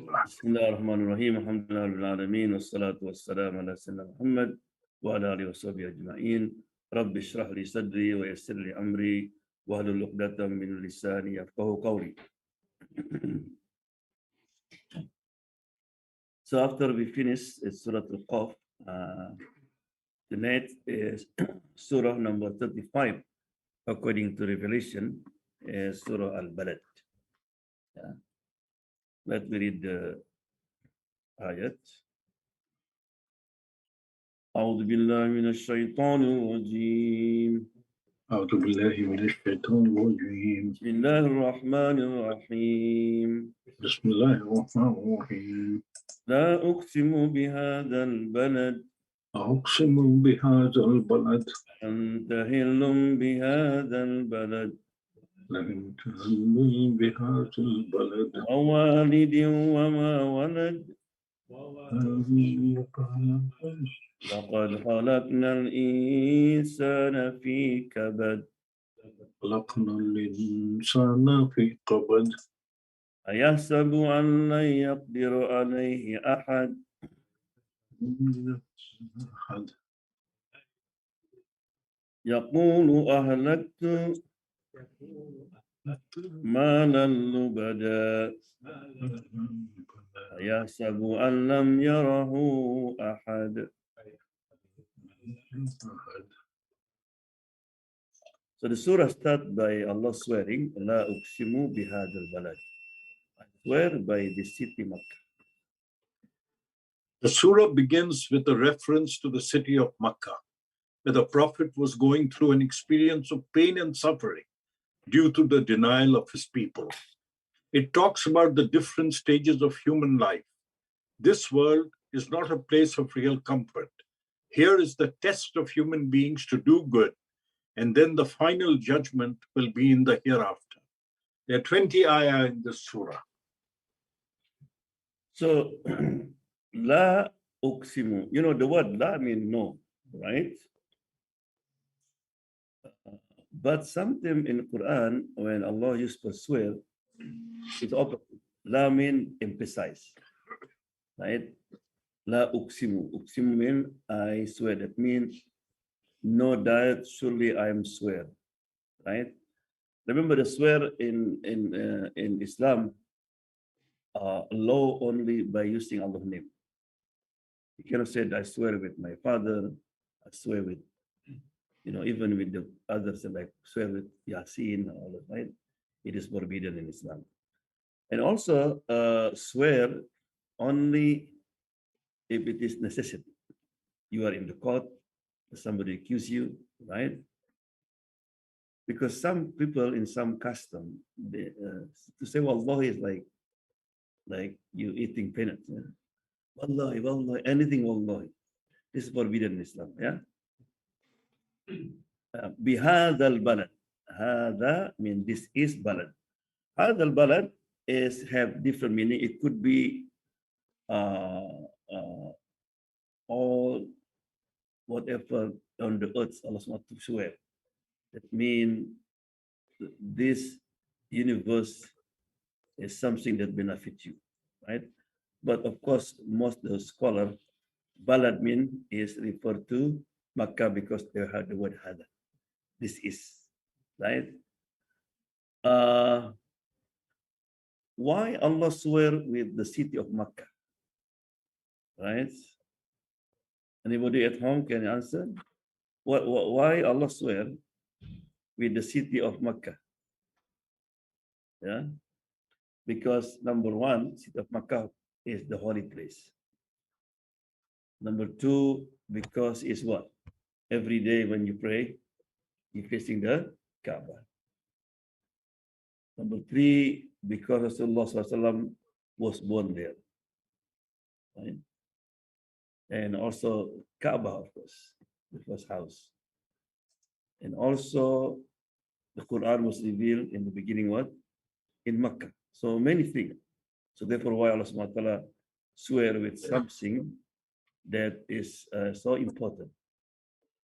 بسم الله الرحمن الرحيم الحمد لله رب العالمين والصلاة والسلام على سيدنا محمد وعلى آله وصحبه أجمعين رب اشرح لي صدري ويسر لي أمري واحلل عقدة من لساني يفقهوا قولي. So after we finish Surah Al-Qaf, the next is Surah number 35 according to Revelation is Surah Al-Balad. Yeah. Let me read the ayat. أعوذ بالله من الشيطان الرجيم أعوذ بالله من الشيطان الرجيم بسم الله الرحمن الرحيم بسم الله الرحمن الرحيم لا أقسم بهذا البلد أقسم بهذا البلد أنت حل بهذا البلد لئن تهلل بهذا البلد ووالد وما ولد لقد خلقنا الإنسان في كبد خلقنا الإنسان في كبد أيحسب أن لن يقدر عليه أحد يقول أهلكت مالا لبدا أيحسب أن لم يره أحد. So the surah starts by Allah swearing, La uqsimu bihadal balad. I swear by the city Makkah. The surah begins with a reference to the city of Makkah, where the Prophet was going through an experience of pain and suffering due to the denial of his people. It talks about the different stages of human life. This world is not a place of real comfort. Here is the test of human beings to do good, and then the final judgment will be in the hereafter. There are 20 ayah in this surah. So, La uqsimu, you know the word La means no, right? But sometimes in Quran, when Allah used to swear, it's opposite. La means emphasize, right? La uqsimu. Uqsimu means I swear. That means no doubt, surely I am swear, right? Remember the swear in Islam, law only by using Allah's name. You cannot say I swear with my father, I swear with, even with the others, like swear with Yasin, all that, right? It is forbidden in Islam. And also swear only if it is necessity. You are in the court, somebody accuse you, right? Because some people in some custom, they, to say Allah is like you eating peanuts. Yeah? Wallahi, wallahi, anything wallahi. This is forbidden in Islam. Yeah. Bihadha al-balad. Hada means this is balad. Hada al-balad is have different meaning. It could be all whatever on the earth Allah SWT to swear. That means this universe is something that benefits you, right? But of course, most of the scholars, balad mean is referred to Makkah because they had the word hada. This is, right? Why Allah swear with the city of Makkah, right? Anybody at home can answer? Why Allah swear with the city of Makkah? Yeah, because number one, city of Makkah is the holy place. Number two, because it's what? Every day when you pray, you're facing the Kaaba. Number three, because Rasulullah SAW was born there. Right? And also Kaaba, of course, the first house. And also the Quran was revealed in the beginning, what? In Makkah. So many things. So therefore, why Allah subhanahu wa ta'ala swear with something that is so important.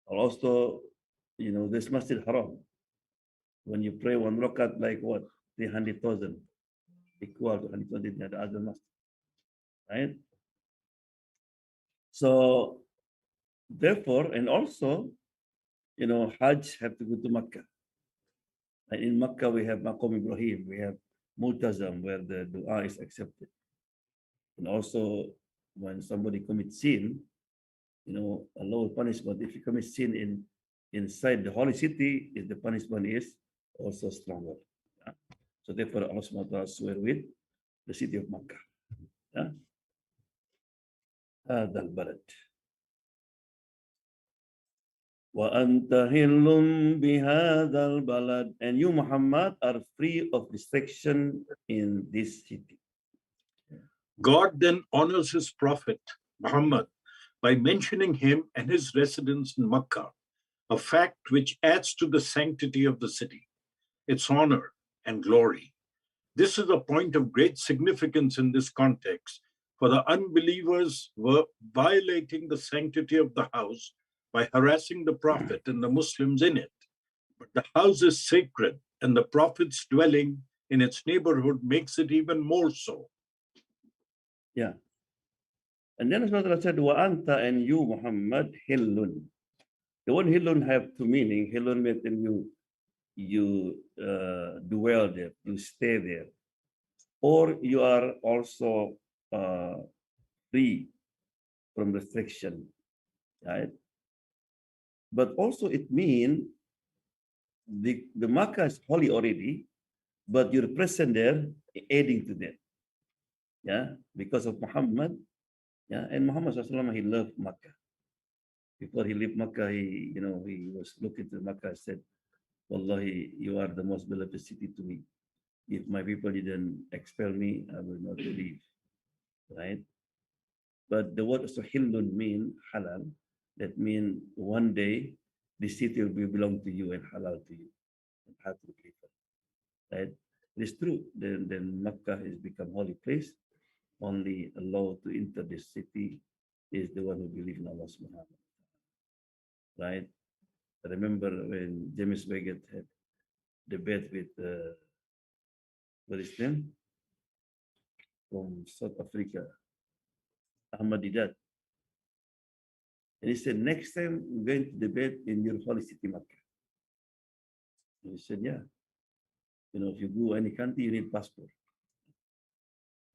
Also, this Masjid Haram. When you pray one rakat, like what? 300,000, equal to 120 the other masjid. right? So therefore, and also, Hajj have to go to Makkah. And in Makkah, we have Maqam Ibrahim, we have Multazam, where the dua is accepted. And also, when somebody commits sin, a lower punishment. If you commit sin inside the holy city, the punishment is also stronger. Yeah? So therefore, Allah subhanahu wa ta'ala swear with the city of Makkah. Yeah? هذا البلد وأنت هل بهذا البلد, and you Muhammad are free of restriction in this city. God then honors his prophet, Muhammad, by mentioning him and his residence in Makkah, a fact which adds to the sanctity of the city, its honor and glory. This is a point of great significance in this context, for the unbelievers were violating the sanctity of the house by harassing the Prophet and the Muslims in it. But the house is sacred, and the Prophet's dwelling in its neighborhood makes it even more so. Yeah. And then Allah said, Wa anta, and you Muhammad, hillun. The word hillun have two meaning. Hillun means you dwell there, you stay there, or you are also free from restriction, right? But also it means the Makkah is holy already, but your presence there adding to that, yeah, because of Muhammad, yeah, and Muhammad SAW, he loved Makkah. Before he left Makkah, he was looking to Makkah and said, Wallahi, you are the most beloved city to me. If my people didn't expel me, I will not leave, right? But the word Suhillun mean halal. That means one day the city will belong to you and halal to you. And halal to the people, right? It is true. Then Makkah has become holy place. Only allowed to enter this city is the one who believes in Allah subhanahu wa ta'ala, right? I remember when James Baggett had debate with what is his name from South Africa, Ahmad Didat. And he said, next time we're going to debate in your holy city, Makkah. And he said, yeah. If you go any country, you need passport.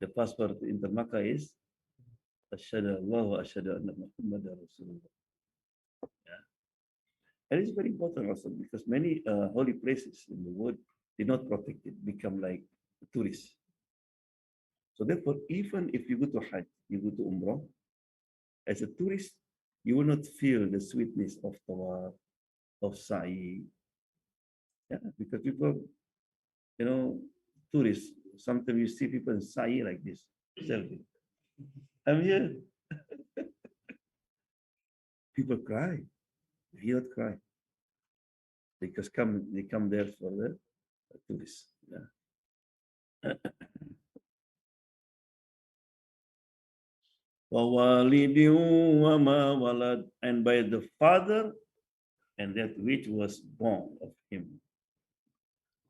The passport to enter Makkah is Ashhadu Allah wa ashhadu anna Muhammad Rasulullah. Yeah. And it's very important also because many holy places in the world did not protect it, become like tourists. So therefore, even if you go to Hajj, you go to Umrah, as a tourist, you will not feel the sweetness of tawaf, of sa'i. Yeah, because people, tourists, sometimes you see people in sa'i like this, selfie. I'm here. People cry. They not cry. Because they come there for the tourists. Yeah. And by the father and that which was born of him.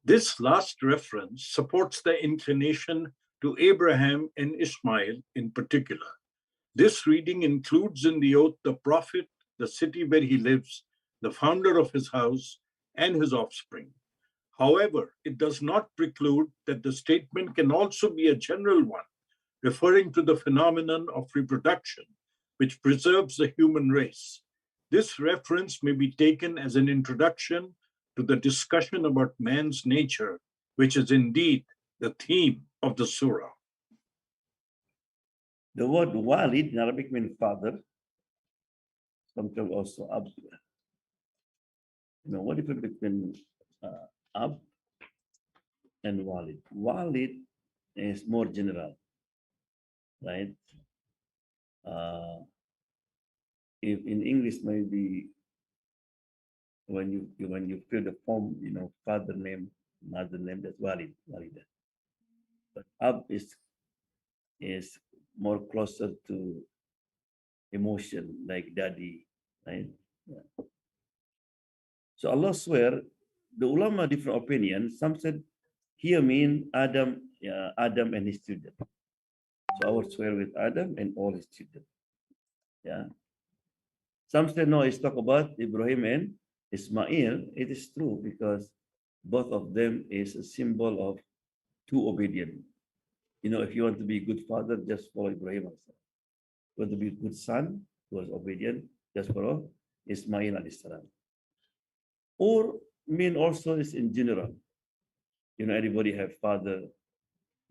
This last reference supports the inclination to Abraham and Ishmael in particular. This reading includes in the oath the prophet, the city where he lives, the founder of his house, and his offspring. However, it does not preclude that the statement can also be a general one, referring to the phenomenon of reproduction, which preserves the human race. This reference may be taken as an introduction to the discussion about man's nature, which is indeed the theme of the surah. The word walid in Arabic means father, sometimes also ab. What difference between ab and walid? Walid is more general, right? If in English, maybe when you fill the form, father name, mother name, that's walid, walida. But ab is more closer to emotion, like daddy, right? Yeah. So Allah swear, the ulama different opinion. Some said here mean Adam and his children. So I will swear with Adam and all his children. Yeah. Some say no, it's talk about Ibrahim and Ismail. It is true because both of them is a symbol of two obedient. If you want to be a good father, just follow Ibrahim. Also. You want to be a good son who was obedient, just follow Ismail alayhi salam. Or mean also is in general. Everybody have father,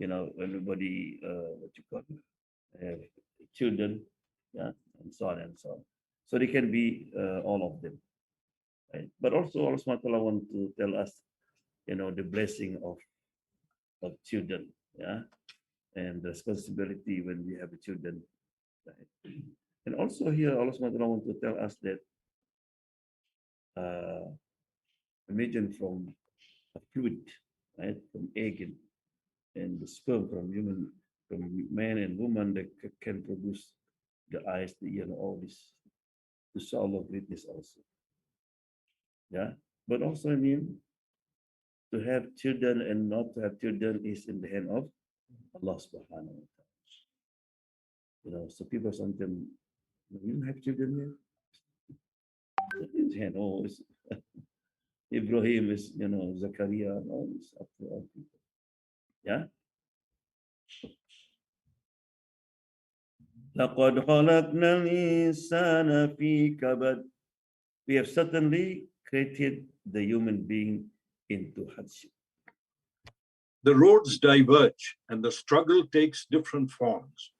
everybody what you call it, have children, yeah, and so on and so on. So they can be all of them. Right? But also Allah subhanahu wa ta'ala want to tell us, the blessing of children, yeah, and the responsibility when we have children. Right? And also here Allah subhanahu wa ta'ala want to tell us that uh, imagine from a fluid, right, from egg and the sperm from man and woman that can produce the eyes, the ear, and all this, the soul of greatness also. Yeah. But also, I mean, to have children and not to have children is in the hand of Allah subhanahu wa ta'ala. So people sometimes, you don't have children yet? In his hand, oh, it's Ibrahim is, Zakaria, and all this up to all people. Yeah. لقد خلقنا الإنسان في كبد. We have certainly created the human being into hardship. The roads diverge and the struggle takes different forms.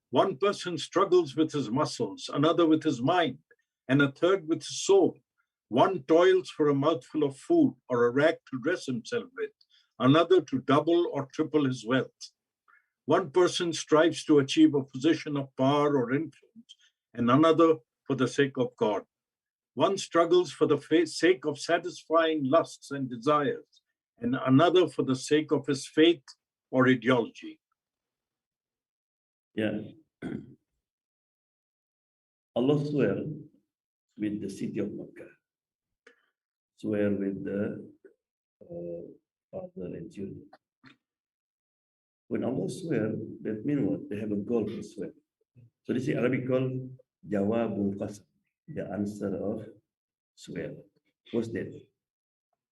One person struggles with his muscles, another with his mind, and a third with his soul. One toils for a mouthful of food or a rag to dress himself with, another to double or triple his wealth. One person strives to achieve a position of power or influence, and another for the sake of God. One struggles for the sake of satisfying lusts and desires, and another for the sake of his faith or ideology. Yeah. Allah swear with the city of Makkah, swear with the father and children. When Allah swear, that means what? They have a goal to swear. So this is Arabic called Jawabul Qasam, the answer of swear. What's that?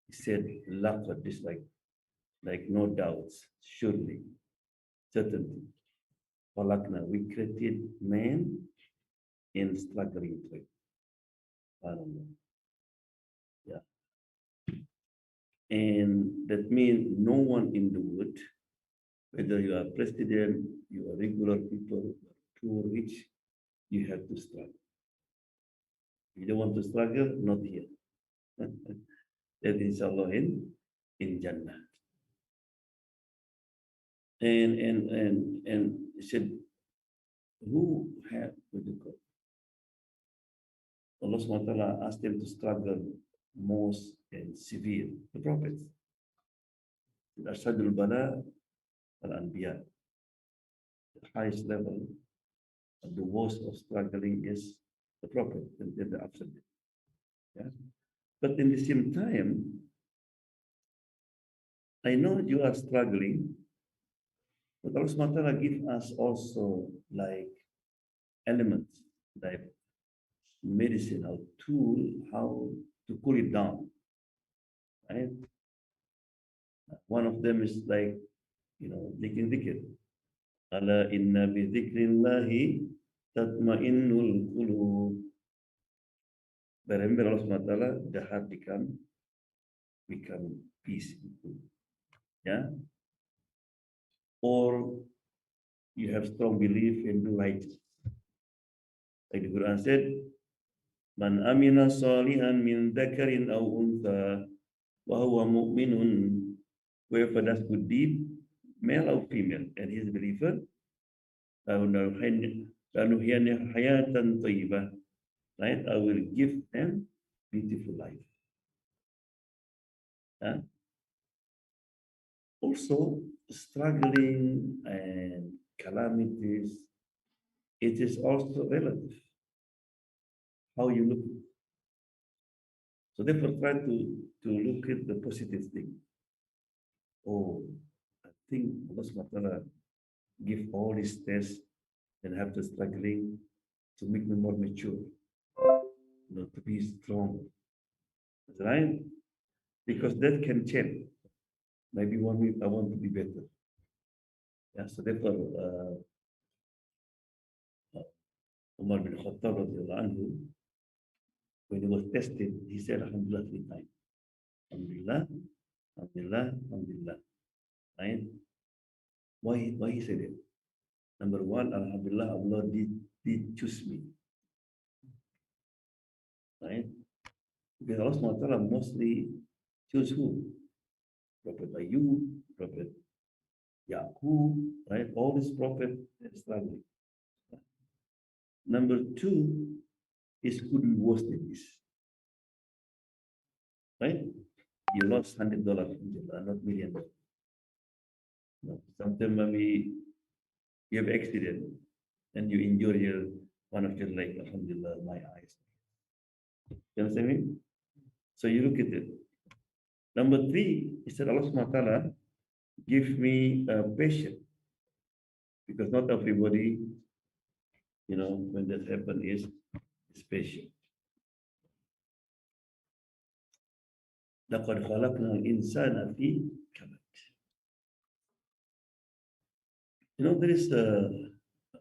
He said, laqad, this like no doubts, surely, certainty. Falakna, we created man in struggling to it. Yeah. And that means no one in the world, whether you are president, you are regular people, poor, rich, you have to struggle. You don't want to struggle, not here. That inshallah in Jannah. And he said, who have what you call? Allah subhanahu wa ta'ala asked them to struggle most and severe, the prophets. Ashadul Bala al-Anbiya. The highest level, the worst of struggling is the prophet and then the absolute. Yeah. But in the same time, I know you are struggling, but Allah subhanahu wa ta'ala give us also like elements, like medicine or tool, how to cool it down. Right? One of them is like, making dhikr. Ala inna bi dhikrillahi tatma'innul qulub. Remember Allah subhanahu wa ta'ala, the heart become peaceful. Yeah. Or you have strong belief in the light. Like the Quran said, Man amina salihan min dhakarin aw untha wa huwa mu'minun. Whoever does good deed, male or female, and he is a believer, لَنُحْيَيَنَّهُ حَيَاةً طَيِّبَةً. Right? I will give them beautiful life. Yeah? Also, struggling and calamities, it is also relative. How you look. So therefore, try to look at the positive thing. Oh, I think Allah subhanahu wa ta'ala give all these tests and have to struggling to make me more mature, to be strong. That's right? Because that can change. Maybe one week I want to be better. Yeah, so therefore, Umar bin Khattab radiallahu anhu, when he was tested, he said, Alhamdulillah 3 times. Alhamdulillah, Alhamdulillah, Alhamdulillah. Right? Why he said it? Number one, Alhamdulillah, Allah did choose me. Right? Because Allah SWT mostly choose who? Prophet Ayub, Prophet Yaqub, right? All these prophets are struggling. Number two is could be worse than this. Right? You lost $100 not million. No. Sometimes maybe you have accident and you injure one of your leg. Alhamdulillah, my eyes. You understand me? So you look at it. Number three is that Allah subhanahu wa ta'ala give me a patience. Because not everybody, when that happens is patient. لقد خلقنا الإنسان في كبد. There is a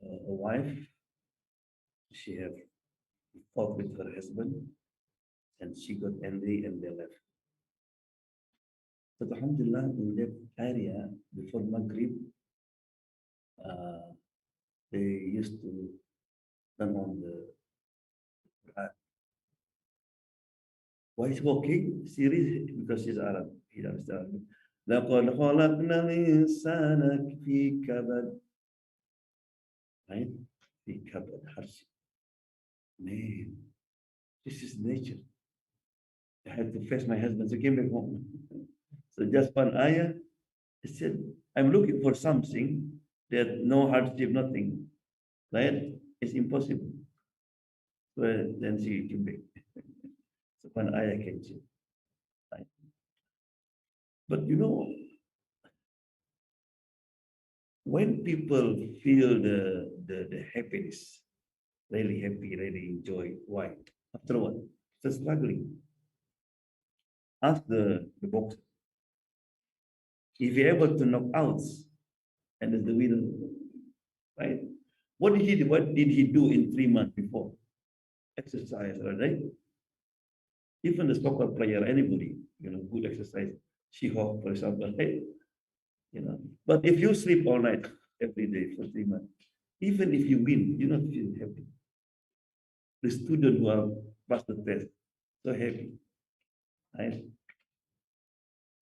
wife, she have fought with her husband and she got angry and they left. But Alhamdulillah, in that area, before Maghrib, they used to turn on the Quran. Why is walking? Series because she's Arab. He understands. لقد خلقنا الإنسان في كبد. Right? في كبد harsh. Man, this is nature. I had to face my husband, so I came back home. So just one ayah, it said, I'm looking for something that no hardship, nothing. Right? It's impossible. So then she came back. So one ayah can change. Right? But when people feel the happiness, really happy, really enjoy, why? After what? After struggling. Ask the boxer. If you're able to knock out and is the winner, right? What did he do in 3 months before? Exercise, right? Even the soccer player, anybody, good exercise. She-Hulk, for example, right? But if you sleep all night every day for 3 months, even if you win, you don't feel happy. The student who have passed the test, so happy, right?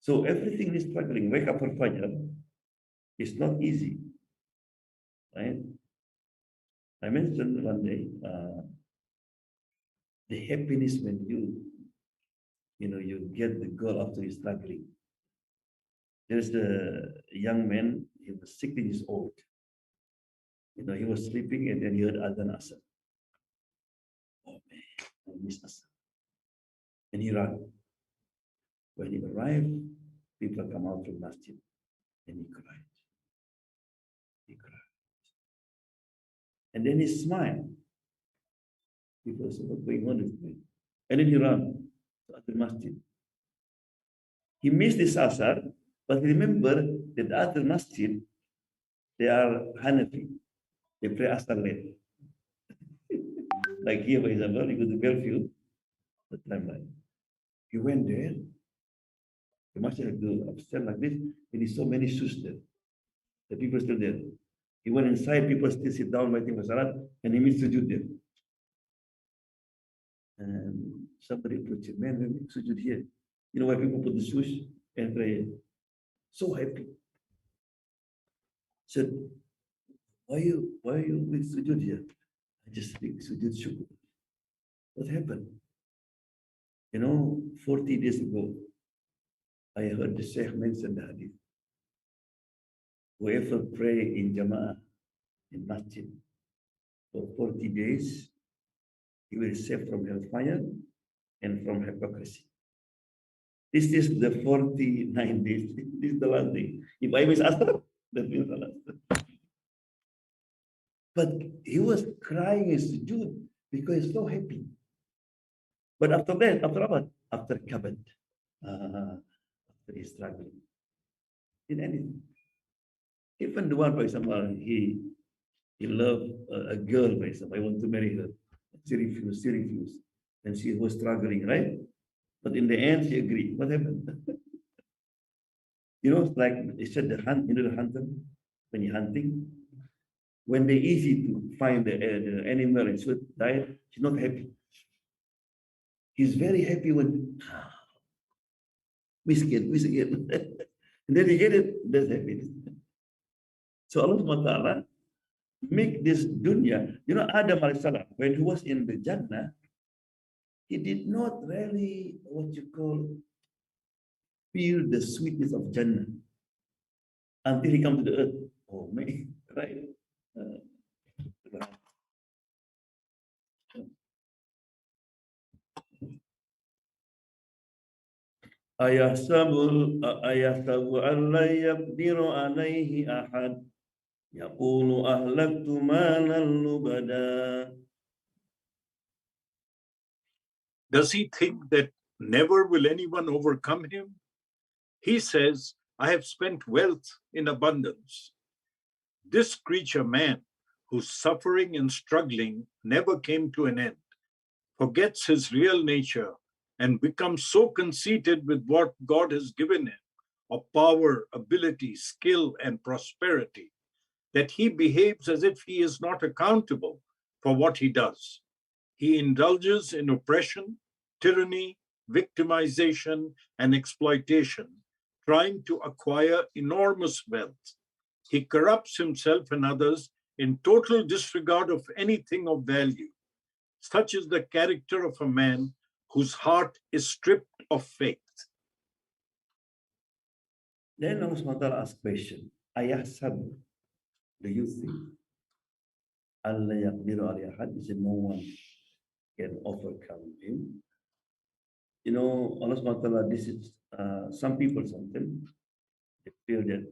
So everything is struggling. Wake up for Fajr. It's not easy, right? I mentioned one day the happiness when you get the girl after you're struggling. There's the young man, he was 16 years old. He was sleeping and then he heard Adhan Asr. Oh man, I miss Asr. And he ran. When he arrived, people come out from masjid and he cried. He cried. And then he smiled. People said, what's going on with me? And then he ran to the masjid. He missed this Asr, but remember that the other masjid, they are Hanafi. They pray Asr late. Like here, for example, you go to Bellevue, the timeline. He went there, the masjid had to upstairs like this, and he saw many shoes there. The people still there. He went inside, people still sit down waiting for Salat, and he meets sujud there. And somebody approached him, man, we make sujud here. You know why people put the shoes and pray? So happy. Said, why you make sujud here? I just make sujud shukr. What happened? 40 days ago, I heard the Sheikh mention the hadith. Whoever pray in Jama'ah, in Masjid, for 40 days, he will save from hellfire and from hypocrisy. This is the 49 days. This is the last day. If I miss Asr, that means the last day. But he was crying in sujood because he's so happy. But after that, after what? After kabad, after he's struggling in anything. Even the one, for example, he loved a girl, for example, I want to marry her. She refused. And she was struggling, right? But in the end, she agreed. What happened? Like they said, the hunter, when you're hunting, when they easy to find the animal and shoot diet, she's not happy. He's very happy when miss again. And then he get it, that's happiness. So Allah subhanahu wa ta'ala make this dunya. Adam alayhi salam, when he was in the Jannah, he did not really, what you call, feel the sweetness of Jannah until he come to the earth. Oh, man, right? Uh, أيحسب أن لن يقدر عليه أحد يقول أهلكت مالا لبدا. Does he think that never will anyone overcome him? He says, I have spent wealth in abundance. This creature man, whose suffering and struggling never came to an end, forgets his real nature and becomes so conceited with what God has given him of power, ability, skill, and prosperity that he behaves as if he is not accountable for what he does. He indulges in oppression, tyranny, victimization, and exploitation, trying to acquire enormous wealth. He corrupts himself and others in total disregard of anything of value. Such is the character of a man whose heart is stripped of faith. Then Allah subhanahu wa ta'ala asks question. Ayahsab, do you think Allah yaqdiru alayhi ahad? Is no one can overcome him? Allah subhanahu wa ta'ala, this is some people sometimes they feel that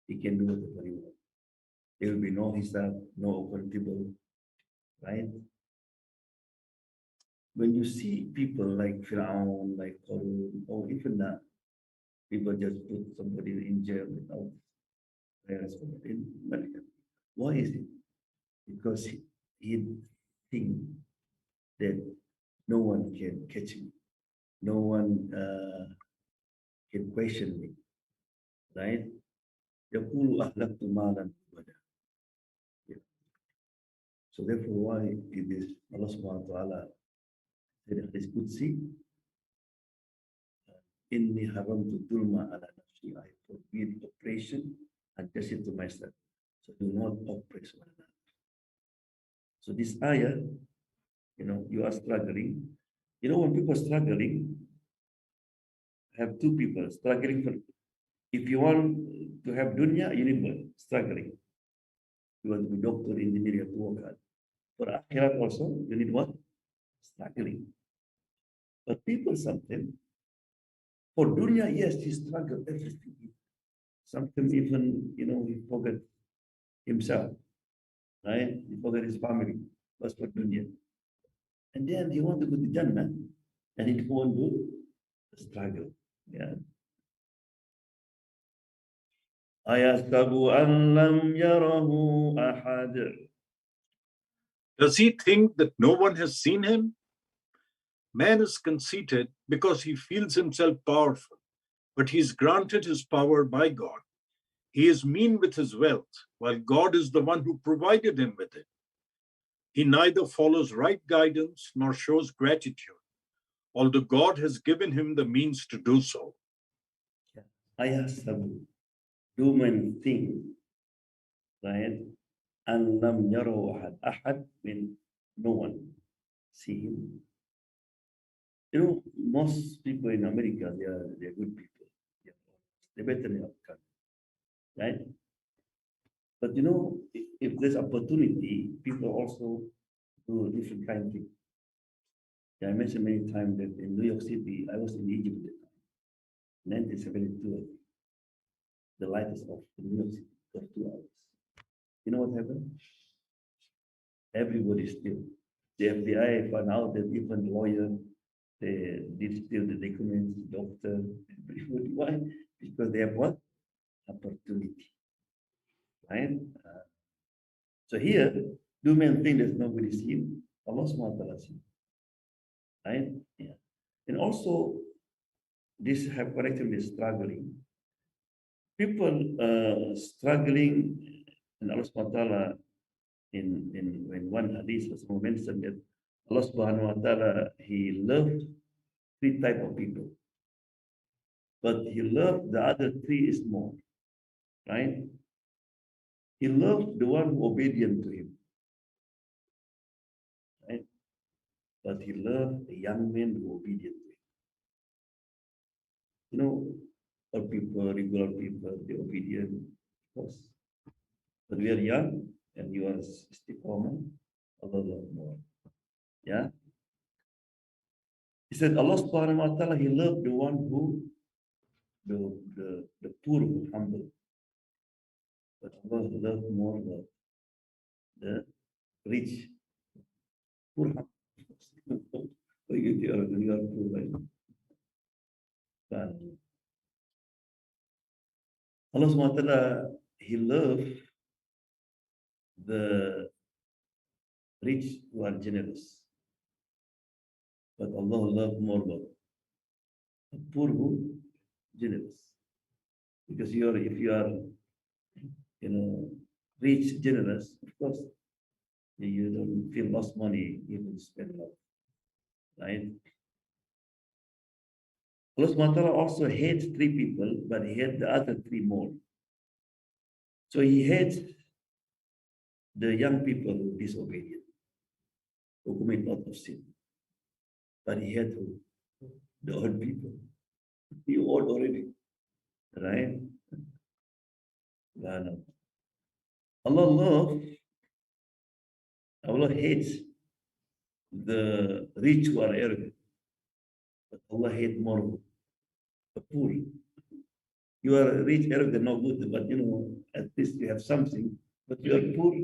he can do whatever he wants. There will be no hisab, no accountable, right? When you see people like Fir'aun, like Qarun, or even that, people just put somebody in jail without prayers for it. Why is it? Because he think that no one can catch me, no one can question me, right? يقول أهلكت مالا لبدا. Yeah. So therefore, why it is Allah subhanahu wa ta'ala said in Hadith Qudsi, Inni haramtu dhulma ala nafsi. I forbid oppression and justice to myself. So do not oppress one another. So this ayah, you are struggling. When people are struggling, have two people struggling for. If you want to have dunya, you need one struggling. You want to be doctor, engineer, you have to work hard. For akhirat also, you need what? Struggling. But people sometimes, for dunya, yes, he struggle everything. Sometimes even, he forget himself, right? He forget his family, was for dunya. And then he want to go to Jannah, and he want to struggle. Yeah. أيحسب أن لم يره أحد. Does he think that no one has seen him? Man is conceited because he feels himself powerful, but he is granted his power by God. He is mean with his wealth, while God is the one who provided him with it. He neither follows right guidance nor shows gratitude, although God has given him the means to do so. أيحسب, do men think, right? أن لم يره أحد. أحد means no one see him. Most people in America, they're good people. They're better than our country, right? But if there's opportunity, people also do different kind of things. Yeah, I mentioned many times that in New York City, I was in Egypt at the time, 1972. The light is off in New York City for 2 hours. You know what happened? Everybody steal. The FBI found out that even lawyer, they did steal the documents, doctor, everybody. Why? Because they have what? Opportunity, right? So here, do men think there's nobody seen? Allah subhanahu wa ta'ala seen, right? Yeah. And also, this have connected with struggling. People struggling, and Allah subhanahu wa ta'ala in one hadith was mentioned that Allah subhanahu wa ta'ala, He loved three type of people, but He loved the other three is more, right? He loved the one who obedient to Him, right? But He loved the young men who obedient to Him. You know, all people, regular people, they obedient, of course. But we are young and you are istiqamah, Allah love more. Yeah. He said Allah subhanahu wa ta'ala, He loved the one who the poor who humble. But Allah loved more the rich. Poor humble. You are poor, right? But Allah subhanahu wa ta'ala, He loved the rich who are generous. But Allah loved more the poor who generous. Because if you are, rich, generous, of course, you don't feel lost money, you will spend a lot, right? Allah subhanahu wa ta'ala also hates three people, but He hates the other three more. So He hates the young people who disobedient, who commit lot of sin. But He hates who? The old people. You old already, right? No. Allah hates the rich who are arrogant, but Allah hates more the poor. You are rich, arrogant, no good, but at least you have something. But you are poor.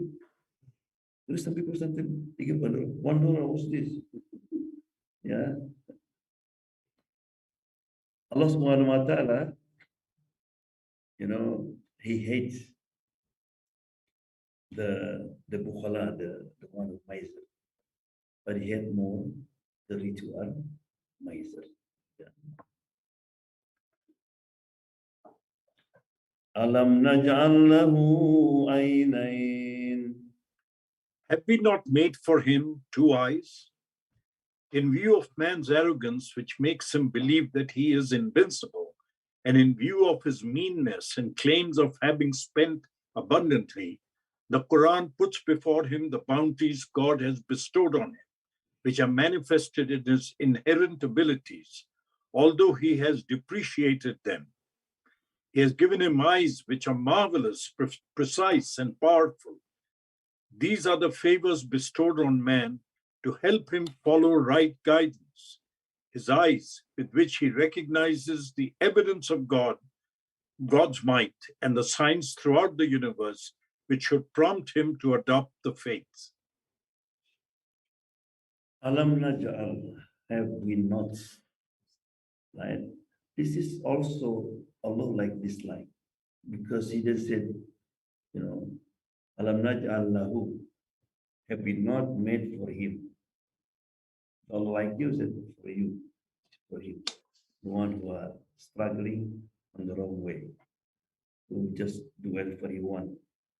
There is some people something they give $1. What's this? Yeah. Allah subhanahu wa ta'ala, He hates the bukhala, the one who miser. But He hates more the rich one, miser. Yeah. Alam naj'al lahu aynayn. Have we not made for him two eyes? In view of man's arrogance, which makes him believe that he is invincible, and in view of his meanness and claims of having spent abundantly, the Quran puts before him the bounties God has bestowed on him, which are manifested in his inherent abilities, although he has depreciated them. He has given him eyes which are marvelous, precise, and powerful. These are the favors bestowed on man to help him follow right guidance. His eyes, with which he recognizes the evidence of God's might, and the signs throughout the universe, which should prompt him to adopt the faith. Alam naj'al, have we not? Right? This is also Allah like dislike, because He just said, Alam naj'al lahu, have we not made for him? Allah like you said, for him, the one who are struggling on the wrong way, who just do whatever he want.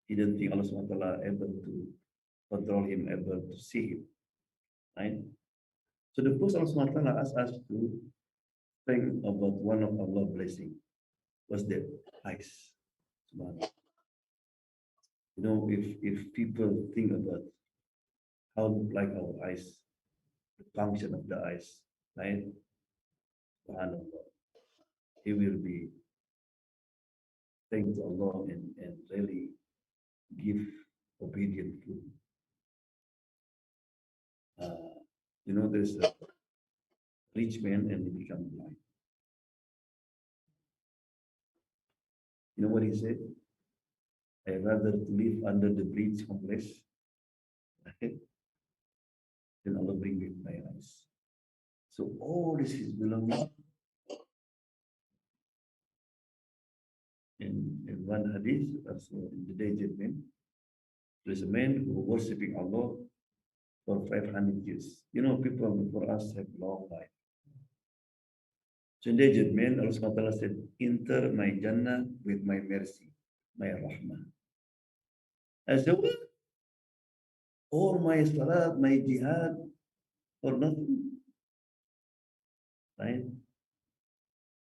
He didn't think Allah subhanahu wa ta'ala able to control him, able to see him. Right? So the first Allah subhanahu wa ta'ala asked us to think about one of Allah's blessing. Was that eyes? Subhanallah. If people think about how like our eyes, the function of the eyes, right? Subhanallah, he will be thank to Allah and really give obedient to. There's a rich man and he become blind. You know what he said? I rather live under the bridge complex Then Allah bring me my eyes. So all this is belonging in one hadith, also in the day judgment. There's a man who was worshipping Allah for 500 years. You know, people before us have long life. So in the judgment, Allah subhanahu wa ta'ala said, enter my Jannah with my mercy, my rahmah. I said, what? All my salat, my jihad, for nothing, right?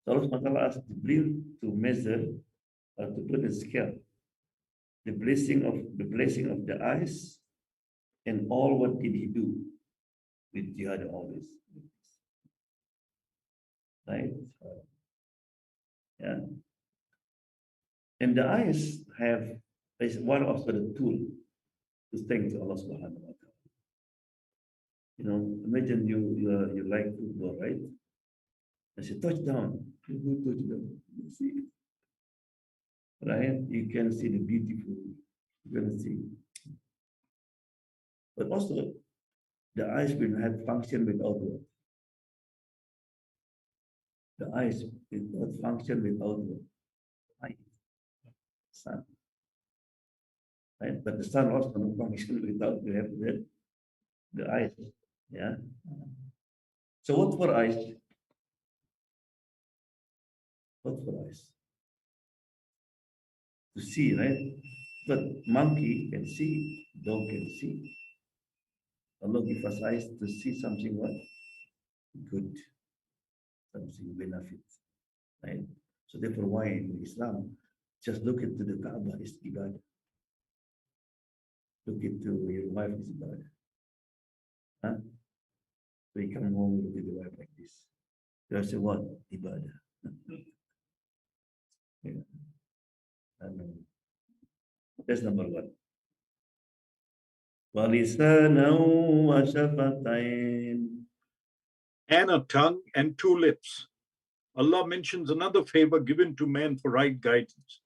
So Allah subhanahu wa ta'ala asked Jibril to measure or to put a scale the blessing of the eyes and all what did he do with jihad and all this, right? Yeah. And the eyes is one of the tool to thank to Allah subhanahu wa ta'ala. You know, imagine you like football, right? I say touchdown. You go touchdown. You see, right? You can see the beautiful. You're gonna see. But also the eyes will have function without what? The eyes will not function without what? Light, sun. Right? But the sun also not function without you have the eyes. Yeah. So what for eyes? What for eyes? To see, right? But monkey can see, dog can see. Allah give us eyes to see something what? Good, something benefit, right? So therefore, why in Islam, just look into the Kaaba is ibadah. Look into your wife is ibadah. Huh? So you come home, look at the wife like this. You say what? Ibadah. Yeah. And that's number one. وَلِسَانًا وَشَفَتَيْنِ. And a tongue and two lips. Allah mentions another favor given to man for right guidance.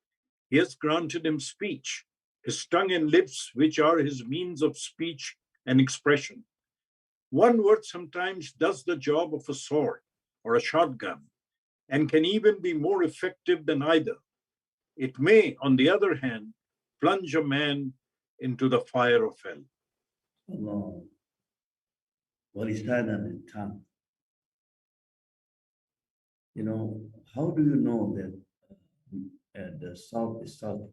He has granted him speech, his tongue and lips, which are his means of speech and expression. One word sometimes does the job of a sword or a shotgun and can even be more effective than either. It may, on the other hand, plunge a man into the fire of hell. Allah. وَلِسَانًا and tongue. You know, how do you know that the salt is salt?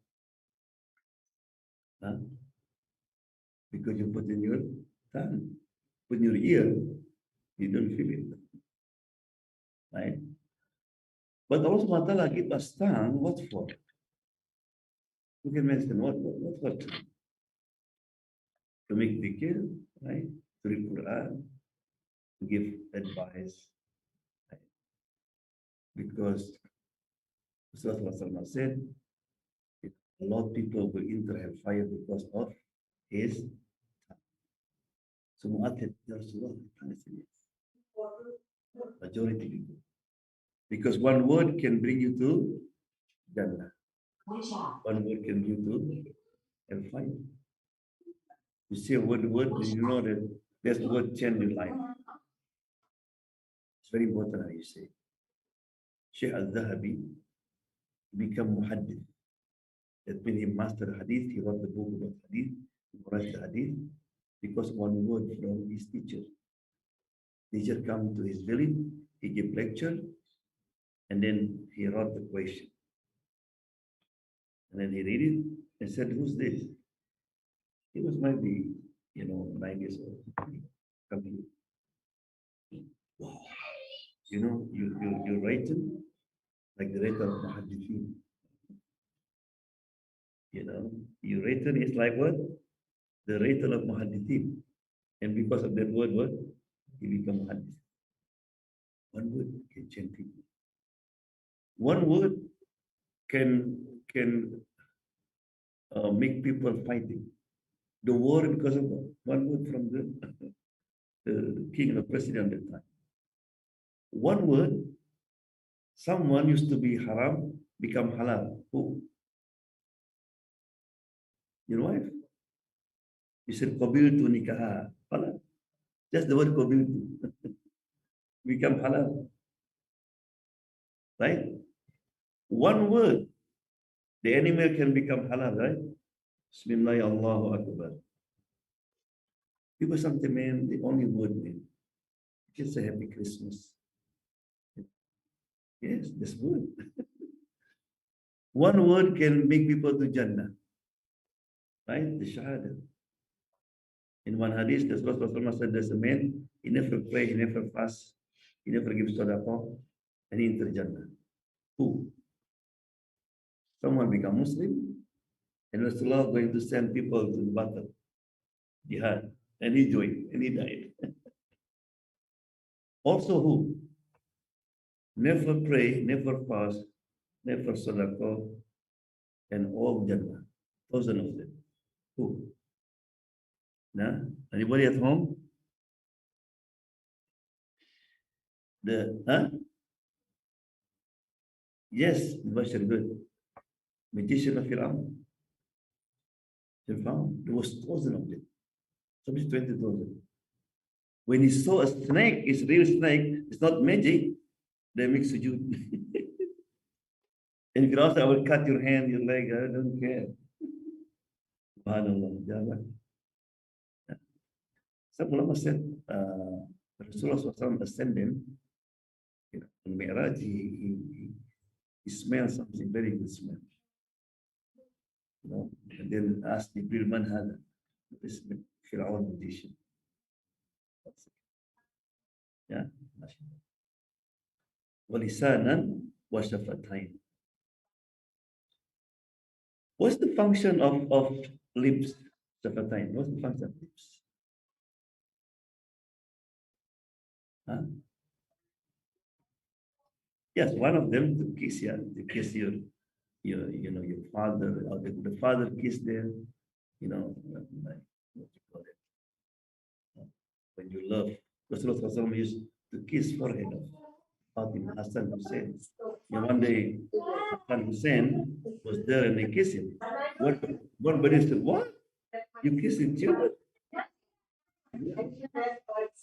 Huh? Because you put in your tongue, put in your ear, you don't feel it, right? But Allah subhanahu wa ta'ala give us tongue, what for? You can mention what for? To make dhikr, right? To read Quran, to give advice, right? Because Rasulullah said, a lot of people will enter hellfire because of his tongue. So Mu'adh said, Ya Rasulullah, tongue is yes. Majority people. Because one word can bring you to Jannah. One word can bring you to hellfire. You see a word, you know that there's the word change your life. It's very important how you say. Shaykh al-Zahabi become muhaddith. That means he mastered hadith, he wrote the book about hadith, he memorized the hadith, because one word from his teacher. Teacher come to his village, he gave lecture, and then he wrote the question. And then he read it and said, who's this? He was maybe, 9 years old. Coming. Wow. You're writing like the writer of Muhaddithin. Your written is like what? The writer of Muhaddithin. And because of that word, what? He become Muhaddith. One word can change people. One word can make people fighting. The war because of one word from the king and the president at the time. One word, someone used to be haram, become halal. Who? Your wife. You said qabiltu nikaha. Halal. Just the word qabiltu become halal. Right? One word, the animal can become halal, right? Bismillah, Allahu Akbar. People sometimes, man, the only word, man, just a happy Christmas. Yes, this word. One word can make people to Jannah, right? The Shahada. In one hadith, the Rasulullah said, there's a man, he never pray, he never fast, he never gives sadaqah, and he enter Jannah. Who? Someone become Muslim, and Rasulullah going to send people to the battle, jihad, and he joined, and he died. Also who? Never pray, never fast, never sadaqah, and all Jannah. Thousand of them. Who? Nah? Anybody at home? Huh? Yes, Bashar, good. Magician of Fir'aun. Fir'aun. There was thousand of them. Somebody 20,000. When he saw a snake, it's real snake, it's not magic, they make sujood. And Fir'aun, I will cut your hand, your leg, I don't care. Subhanallah. Some ulama said, Rasulullah SAW ascended, in Mi'raj, he smelled something very good smell. And then asked Jibril, man hada? This Fir'aun magician. Yeah. وَلِسَانًا وَشَفَتَيْنِ. What's the function of lips? Shafatain. What's the function of lips? Huh? Yes, one of them to kiss, yeah, to kiss your father, or the father kiss them, like what you call it. When you love, Rasulullah used to kiss forehead of Fatima Hassan Hussein. One day, Hassan Hussein was there and they kissed him. One buddy said, what? You kiss his children?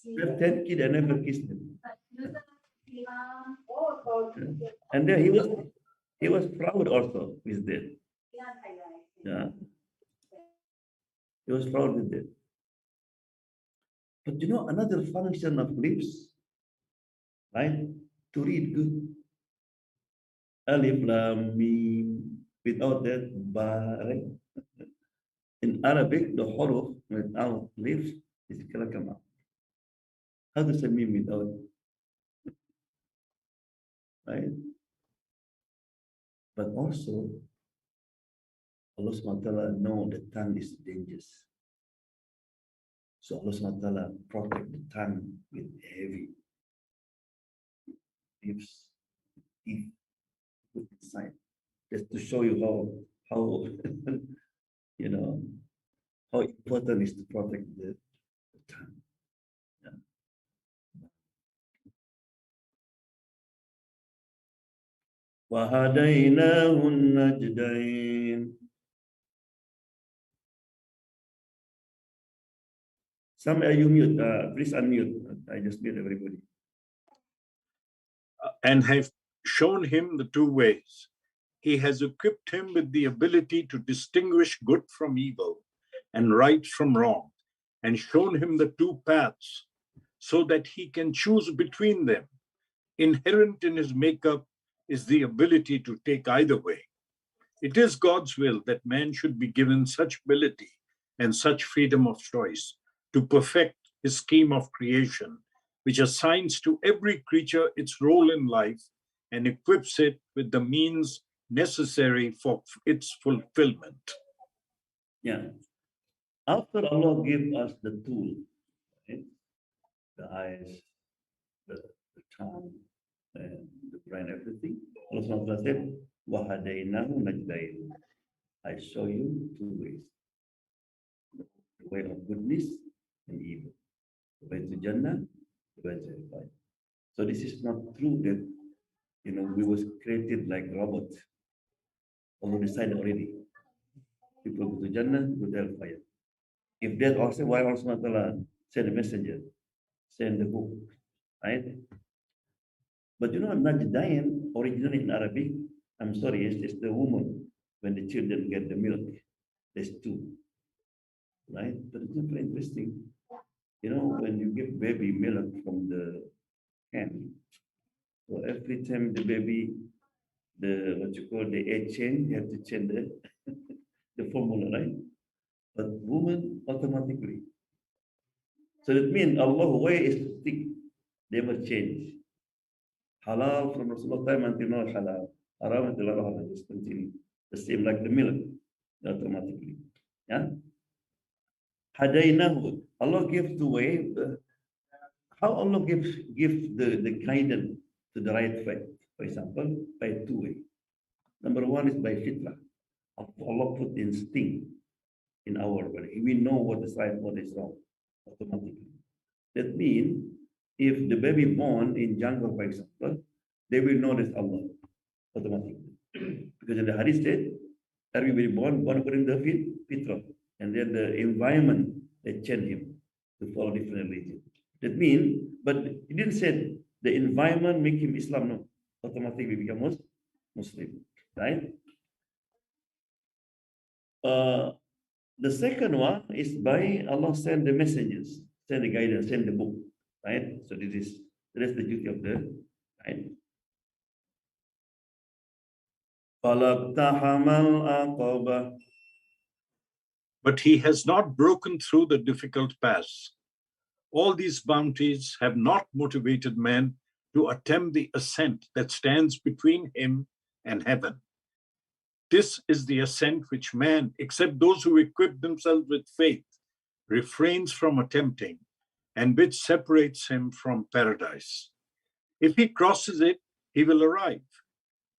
We have 10 kids, I never kissed them. And then he was proud also with that. Yeah. He was proud with that. But another function of lips, right? To read good. Alif Lam Mim. Without that, ba, right? In Arabic, the huruf without lips is gonna come out. How does it mean without? Right? But also, Allah SWT know the tongue is dangerous. So Allah SWT protect the tongue with heavy lips, teeth put inside, just to show you how how important is to protect the tongue. Yeah. وَهَدَيْنَاهُ النَّجْدَيْنِ. Some are you mute? Please unmute. I just mute everybody. And have shown him the two ways. He has equipped him with the ability to distinguish good from evil and right from wrong, and shown him the two paths so that he can choose between them. Inherent in his makeup is the ability to take either way. It is God's will that man should be given such ability and such freedom of choice to perfect his scheme of creation, which assigns to every creature its role in life and equips it with the means necessary for its fulfillment. Yeah. After Allah gave us the tool, right? The eyes, the tongue, and the brain, everything, Allah said, وَهَدَيْنَاهُ نَجْدَيْنِ. I show you two ways. The way of goodness and evil. The way to Jannah, the way to hellfire. So this is not true that we was created like robots. Allah decided already. People go to Jannah, go to hellfire. If that also, why Allah subhanahu wa ta'ala send a messenger, send the book, right? But you know, Najdain, originally in Arabic, I'm sorry, it's the woman when the children get the milk. There's two, right? But it's not very interesting. You know, when you give baby milk from the can, so every time the baby, the what you call the age change, you have to change the formula, right? But woman automatically. So that means Allah way is stick, never change. Halal from Rasulullah time until now halal. Haram until Allah just continue. The same like the milk, automatically. Yeah. Hadainahu. Allah gives the way. How Allah give the guidance to the right way. For example, by two way. Number one is by fitrah. Allah put instinct in our body. We know what is right, what is wrong, automatically. That means if the baby born in jungle, for example, they will know this Allah automatically. Because in the hadith said, everybody born according to the fitrah. And then the environment, they change him to follow different religion. That means, but he didn't say the environment make him Islam, no. Automatically become Muslim, right? The second one is by Allah send the messengers, send the guidance, send the book, right? So that is the duty of the right. But he has not broken through the difficult pass. All these bounties have not motivated man to attempt the ascent that stands between him and heaven. This is the ascent which man, except those who equip themselves with faith, refrains from attempting, and which separates him from paradise. If he crosses it, he will arrive.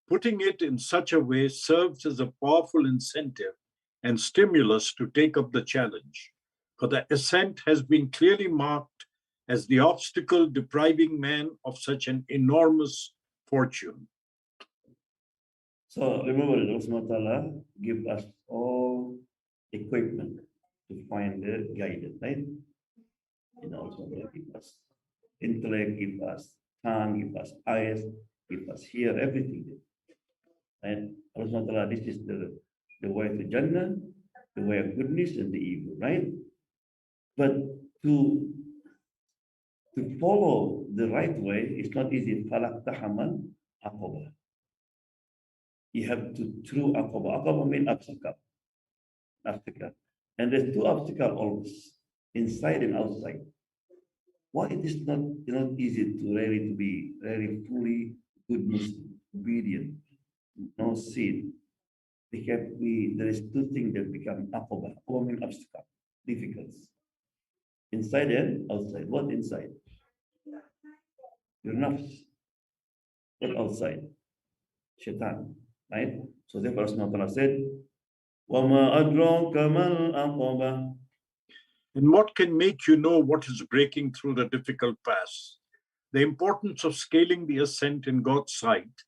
Putting it in such a way serves as a powerful incentive and stimulus to take up the challenge, for the ascent has been clearly marked as the obstacle depriving man of such an enormous fortune. So remember, Allah subhanahu wa ta'ala give us all equipment to find the guidance, right? You know, also give us intellect, give us tongue, give us eyes, give us hear, everything. And Allah subhanahu wa ta'ala, this is the way to Jannah, the way of goodness and the evil, right? But to follow the right way is not easy. Falak tahamal aqaba. You have to through aqaba. Aqaba means obstacle. Obstacle. And there's two obstacles always, inside and outside. Why it is not easy to really to be very fully good Muslim, obedient, no sin. Because there is two things that become aqaba. Aqaba means obstacle, difficult. Inside and outside. What inside? Your nafs. What outside? Shaitan. Right? So therefore Allah said, وَمَا أَدْرَاكَ مَا الْعَقَبَةُ. And what can make you know what is breaking through the difficult pass? The importance of scaling the ascent in God's sight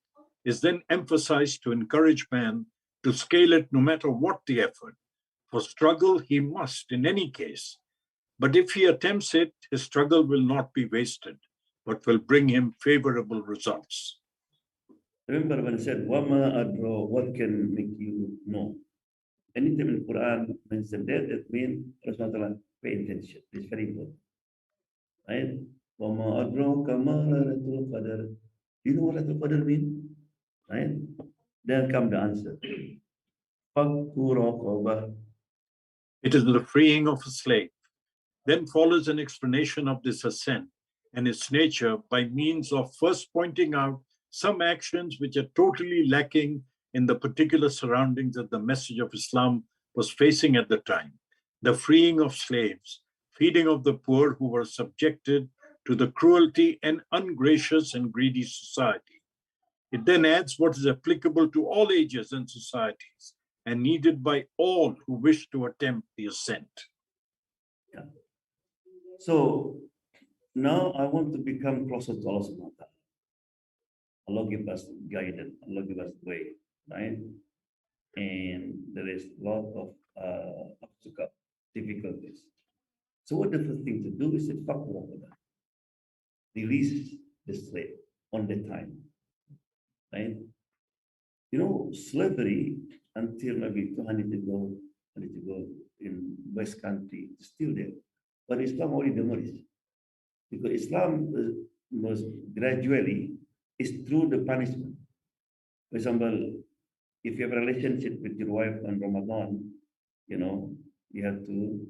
is then emphasized to encourage man to scale it no matter what the effort. For struggle he must in any case. But if he attempts it, his struggle will not be wasted, but will bring him favorable results. Remember when I said, Wama adro, what can make you know? Anytime in the Quran mentioned that, it means Rasulullah pay attention. It's very important. Right? Wama adro kama Lailatul Qadar. You know what Lailatul Qadar means? Right? Then come the answer. Fakku raqabah. It is the freeing of a slave. Then follows an explanation of this ascent and its nature by means of first pointing out some actions which are totally lacking in the particular surroundings that the message of Islam was facing at the time. The freeing of slaves, feeding of the poor who were subjected to the cruelty and ungracious and greedy society. It then adds what is applicable to all ages and societies and needed by all who wish to attempt the ascent. Yeah. So now I want to become closer to Allah subhanahu wa ta'ala. Allah give us guidance, Allah give us way, right? And there is a lot of obstacles, difficulties. So what the first thing to do is to release the slave on the time, right? You know, slavery until maybe 200 ago in West Country is still there, but Islam already demolished because Islam was gradually is through the punishment. For example, if you have a relationship with your wife on Ramadan, you know, you have to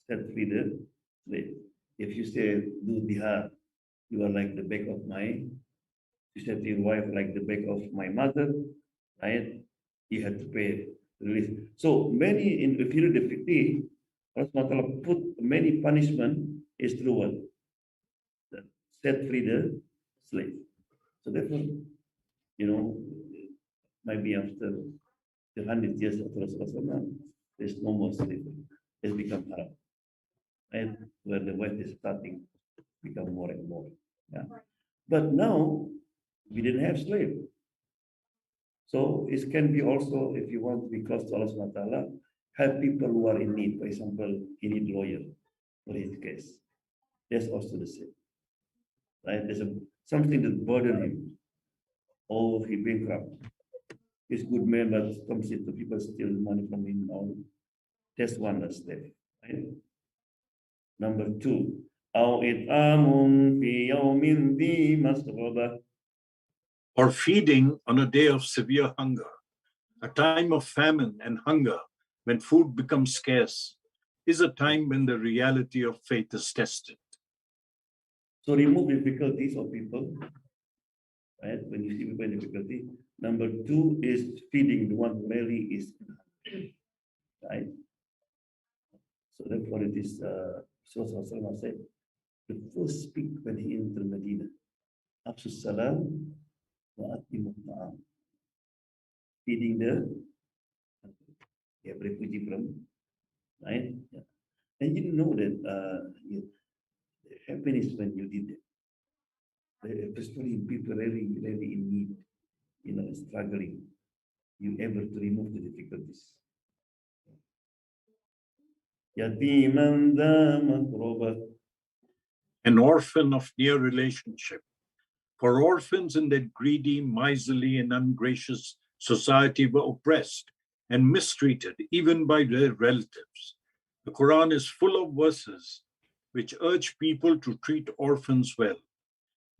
set free the slave. If you say do dihar, you are like the back of my, you said to your wife like the back of my mother, right? You have to pay release. So many in the period of 50, Allah SWT put many punishment is through what? Set free the slave. So therefore, you know, maybe after the 100 years of Rasulullah, there's no more slavery. It's become haram. And where the West is starting to become more and more. Yeah. But now we didn't have slave. So it can be also, if you want to be close to Allah subhanahu wa ta'ala, help people who are in need. For example, he need lawyer for his case. That's also the same. Right? There's something that burden him. Oh, he bankrupt. He's good man, but comes into people steal money from him. All. That's one step. Right? Number two, أو إطعام في يوم ذي مسغبة. Or feeding on a day of severe hunger, a time of famine and hunger when food becomes scarce, is a time when the reality of faith is tested. So remove difficulties of people, right? When you see people in difficulty. Number two is feeding the one who really is, right? So therefore it is, Rasulullah said, the first speak when he entered Medina, Afsus Salam wa Atimu Ta'am. Feeding the refugee from, right? Yeah. And you know that the happiness when you did it, especially people really, really in need, you know, struggling, you able to remove the difficulties. Yatiman dha matroba. An orphan of near relationship. For orphans in that greedy, miserly, and ungracious society were oppressed and mistreated even by their relatives. The Quran is full of verses which urge people to treat orphans well.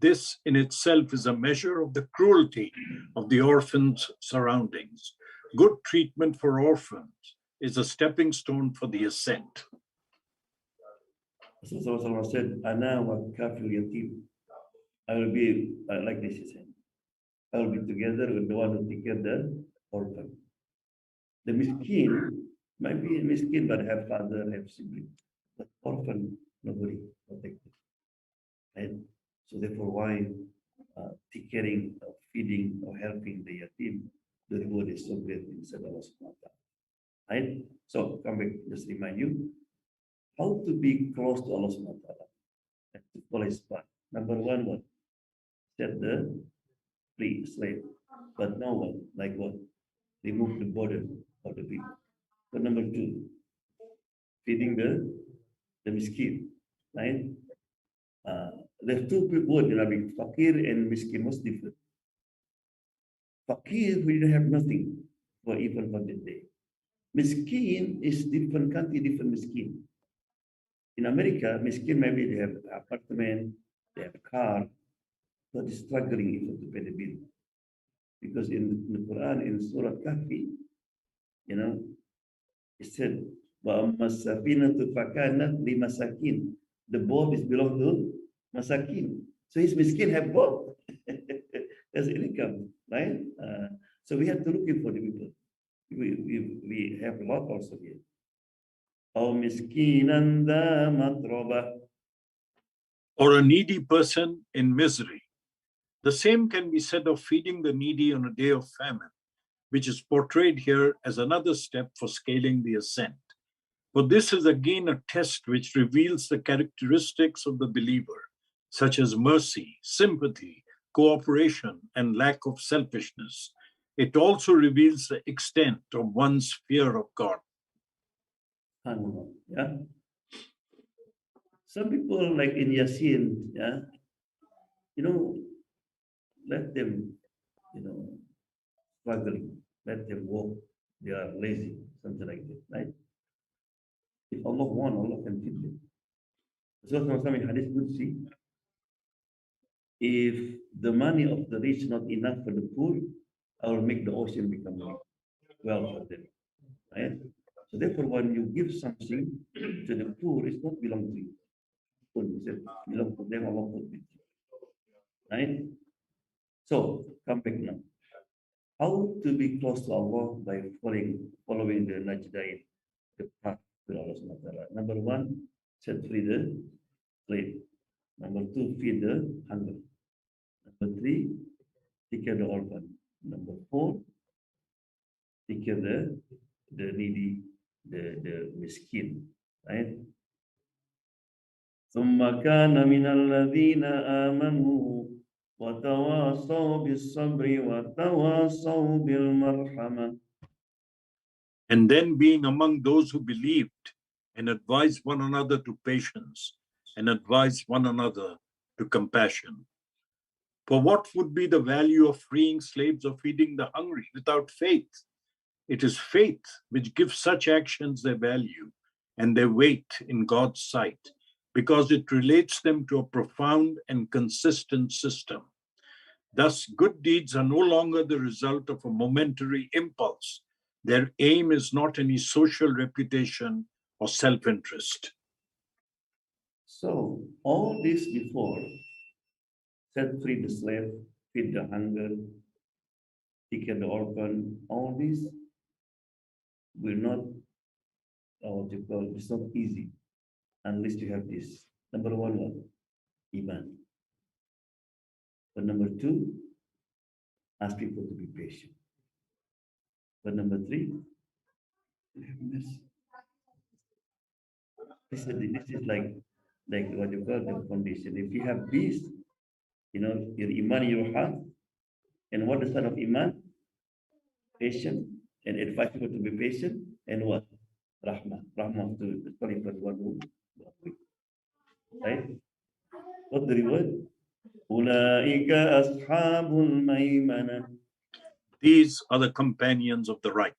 This in itself is a measure of the cruelty of the orphan's surroundings. Good treatment for orphans is a stepping stone for the ascent. Rasulullah said, Ana wa kafil yatim. I will be like this, he said. I will be together with the one who take care of the orphan. The miskin might be a miskin, but have father, have sibling. But orphan, nobody protected. Right? So therefore, why take caring, feeding, or helping the yatim, the reward is so great inside Allah subhanahu wa ta'ala. Right? So come back, just remind you how to be close to Allah subhanahu wa ta'ala. And to follow his path. Number one, what? Set the free slave. But now what? Like what? Remove the burden of the people. But number two, feeding the miskin. Right? There's two words in Arabic, fakir and miskin. What's different? Fakir, we don't have nothing for even for the day. Miskin is different country, different miskin. In America, miskin maybe they have apartment, they have a car, but they're struggling even to pay the bill. Because in the Quran, in Surah Kahfi, you know, it said, وَأَمَّا فَكَانَتْ لِمَسَاكِينَ. The boat is belong to masakin. So his miskin have both. There's income, right? So we have to look for the people. We have a lot also here. أو مسكينا ذا متربة. Or a needy person in misery. The same can be said of feeding the needy on a day of famine, which is portrayed here as another step for scaling the ascent. But this is again a test which reveals the characteristics of the believer, such as mercy, sympathy, cooperation, and lack of selfishness. It also reveals the extent of one's fear of God. Subhanallah, yeah. Some people like in Yasin, yeah, you know, let them, you know, struggling, let them walk. They are lazy, something like that, right? If Allah want, Allah can feed them. So some in Hadith Qudsi, if the money of the rich not enough for the poor, I will make the ocean become well for them. Right? So therefore, when you give something to the poor, it's not belong to you. It belong to them, Allah put it. Right? So come back now. How to be close to Allah by following the najdain, the path to Allah Subhanahu wa Ta'ala. Number one, set free the slave. Number two, feed the hunger. Number three, take care of the orphan. Number four, take care of the needy, the miskin. Right? ثم كان من الذين آمنوا وتواصوا بالصبر وتواصوا بالمرحمة. And then being among those who believed and advised one another to patience and advised one another to compassion. For what would be the value of freeing slaves or feeding the hungry without faith? It is faith which gives such actions their value and their weight in God's sight, because it relates them to a profound and consistent system. Thus, good deeds are no longer the result of a momentary impulse. Their aim is not any social reputation or self interest. So, all this before, set free the slave, feed the hunger, take care of the orphan, all this will not, what you call, it's not easy unless you have this. Number one, what? Iman. But number two, ask people to be patient. But number three, have mercy. This is like what you call the foundation. If you have this, you know, your iman in your heart, and what the sign of iman? Patient, and advise people to be patient, and what? Rahmah. Rahmah to calling for one who, right? What the reward? Ulaika ashabul maymana. These are the companions of the right.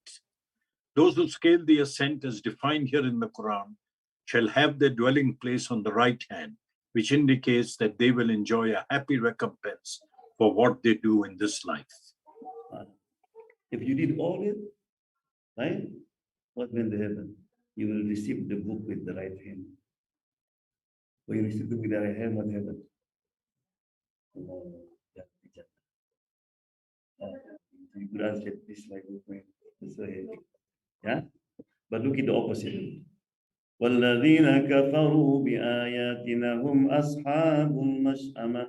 Those who scale the ascent as defined here in the Quran shall have their dwelling place on the right hand, which indicates that they will enjoy a happy recompense for what they do in this life. If you did all it, right? What will happen? You will receive the book with the right hand. When you receive the book with the right hand, what happens? You could answer this like this way. Yeah? But look at the opposite. والذين كفروا بآياتنا هم أصحاب المشأمة.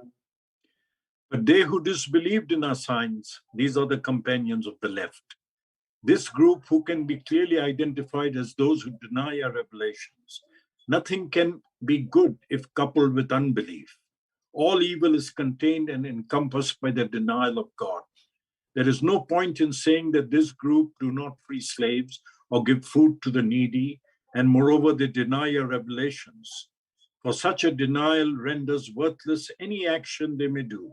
But they who disbelieved in our signs, these are the companions of the left. This group, who can be clearly identified as those who deny our revelations. Nothing can be good if coupled with unbelief. All evil is contained and encompassed by the denial of God. There is no point in saying that this group do not free slaves or give food to the needy, and moreover, they deny our revelations. For such a denial renders worthless any action they may do.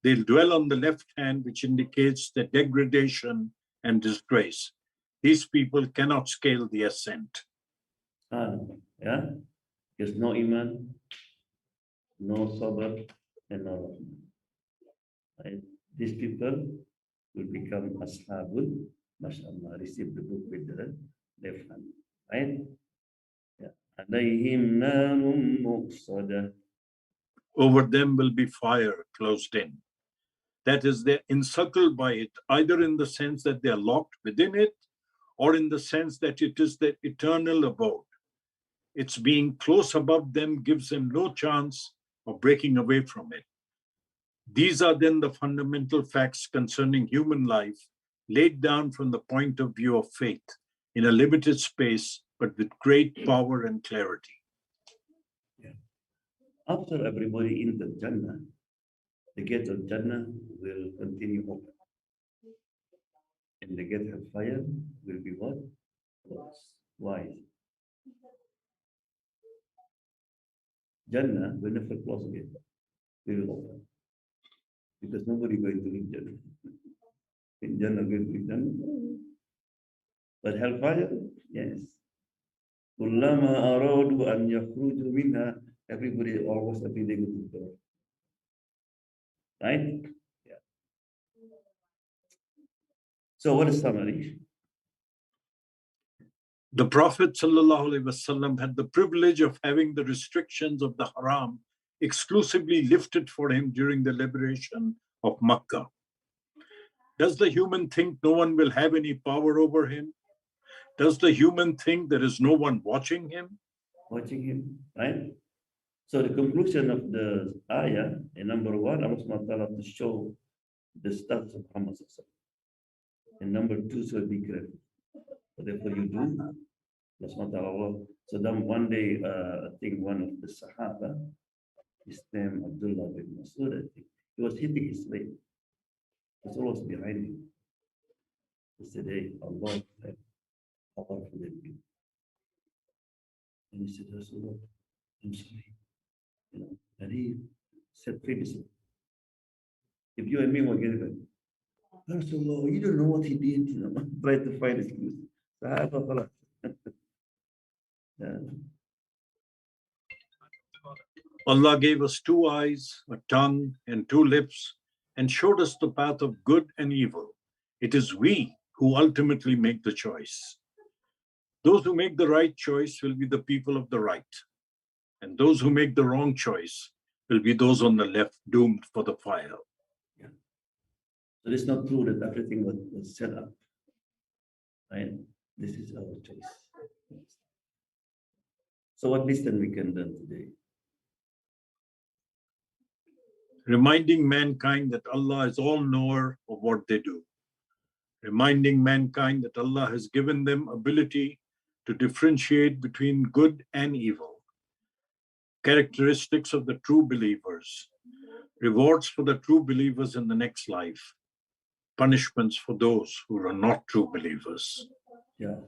They'll dwell on the left hand, which indicates their degradation and disgrace. These people cannot scale the ascent. Yeah? There's no iman, no sabr, and no rahmah. Right? These people will become ashabul mashallah, receive the book with the left hand. Right? Yeah. عليهم نار مؤصدة. Over them will be fire closed in. That is, they're encircled by it, either in the sense that they are locked within it, or in the sense that it is their eternal abode. Its being close above them gives them no chance of breaking away from it. These are then the fundamental facts concerning human life, laid down from the point of view of faith, in a limited space, but with great power and clarity. Yeah. After everybody in the Jannah, the gate of Jannah will continue open. And the gate of fire will be what? Closed. Why? Jannah will never close again. We will open. Because nobody going to leave Jannah. In Jannah going to leave Jannah. But hellfire, yes. كلما أرادوا أن يخرجوا منها, everybody almost every day go to the door. Right? Yeah. So what is summary? The Prophet ﷺ had the privilege of having the restrictions of the haram exclusively lifted for him during the liberation of Makkah. Does the human think no one will have any power over him? Does the human think there is no one watching him? Watching him, right? So the conclusion of the ayah, in number one, Allah subhanahu wa ta'ala to show the status of Muhammad sallallahu alaihi wasallam. And number two, so be careful. Whatever you do, Allah subhanahu wa ta'ala. So then one day, I think one of the Sahaba, his name Abdullah bin Masud, I think, he was hitting his slave. Rasulullah was behind him. He said, hey, Allah, how powerful than you. And he said, Rasulullah, I'm sorry. You know, and he said previously, if you and me were getting Rasulullah, you don't know what he did, you know, try to find excuse. Sahaba, khalas. Yeah. Allah gave us two eyes, a tongue, and two lips, and showed us the path of good and evil. It is we who ultimately make the choice. Those who make the right choice will be the people of the right, and those who make the wrong choice will be those on the left, doomed for the fire. Yeah. So it's not true that everything was set up. Right? This is our choice. So what lesson we can learn today? Reminding mankind that Allah is all knower of what they do. Reminding mankind that Allah has given them ability to differentiate between good and evil. Characteristics of the true believers. Rewards for the true believers in the next life. Punishments for those who are not true believers. Yeah.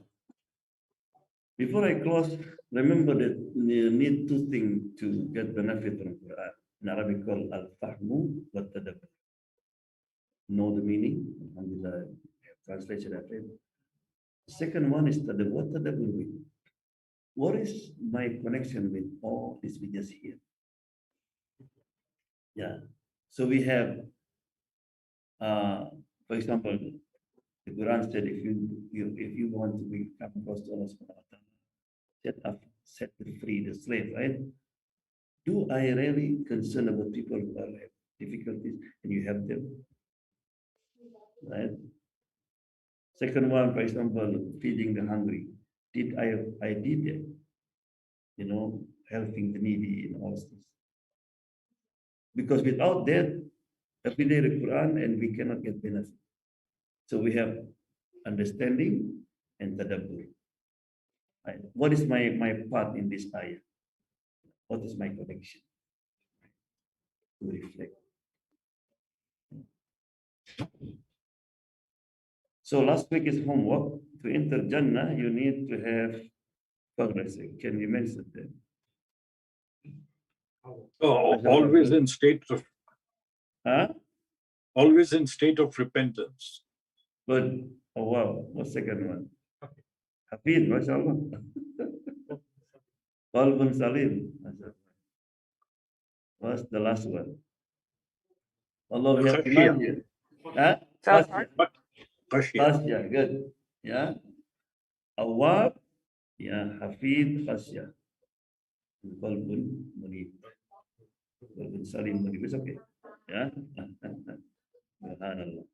Before I close, remember that you need two things to get benefit from Quran. In Arabic called al-fahmu wa tadabbur. Know the meaning. Alhamdulillah, translation I read. The second one is tadabbur. What tadabbur mean? What is my connection with all these videos here? Yeah. So we have, for example, the Quran said, if you want to become close to Allah subhanahu wa ta'ala, set free the slave, right? Do I really concern about people who are have difficulties and you help them? Right? Second one, for example, feeding the hungry. I did it, you know, helping the needy and all this. Because without that, every day the Quran and we cannot get benefit. So we have understanding and tadabbur. Right? What is my part in this ayah? What is my connection? To reflect. So last week is homework. To enter Jannah, you need to have progress. Can you mention that? Always in state of Huh? always in state of repentance. Good. Oh wow. What's second one? Hafid, mashallah. Qalbun Salim. What's the last one? Allah, we have Khashiyah. Imam here. Huh? Khashiyah. Khashiyah. Khashiyah, good. Yeah. Awwab, yeah. Hafid, Khashiyah. Qalbun Munib. Qalbun Salim Munib. It's okay. Yeah. Subhanallah.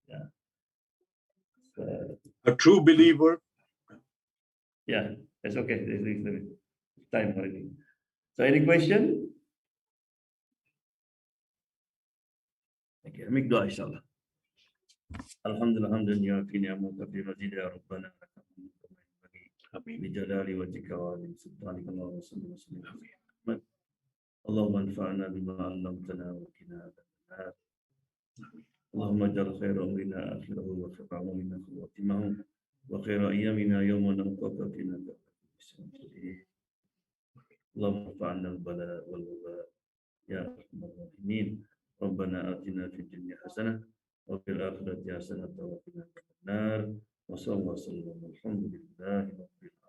Yeah. So, A true believer. yeah, that's okay. There's time already. So any question? Okay, make dua inshallah. Alhamdulillah, alhamdulillah, fi ni'amaka fi mazid ya rabbana بجلال وجهك وعظيم سلطانك اللهم صل وسلم على محمد اللهم انفعنا بما علمتنا وقنا عذاب النار اللهم اجعل خير امرنا اخره وخير اعمالنا خواتمه وخير ايامنا يوم نلقاك فينا اللهم ارفع عنا البلاء والوباء يا أرحم الراحمين. ربنا آتنا في الدنيا حسنة وفي الآخرة حسنة وقنا عذاب النار. وصلى الله وسلم. الحمد لله رب العالمين.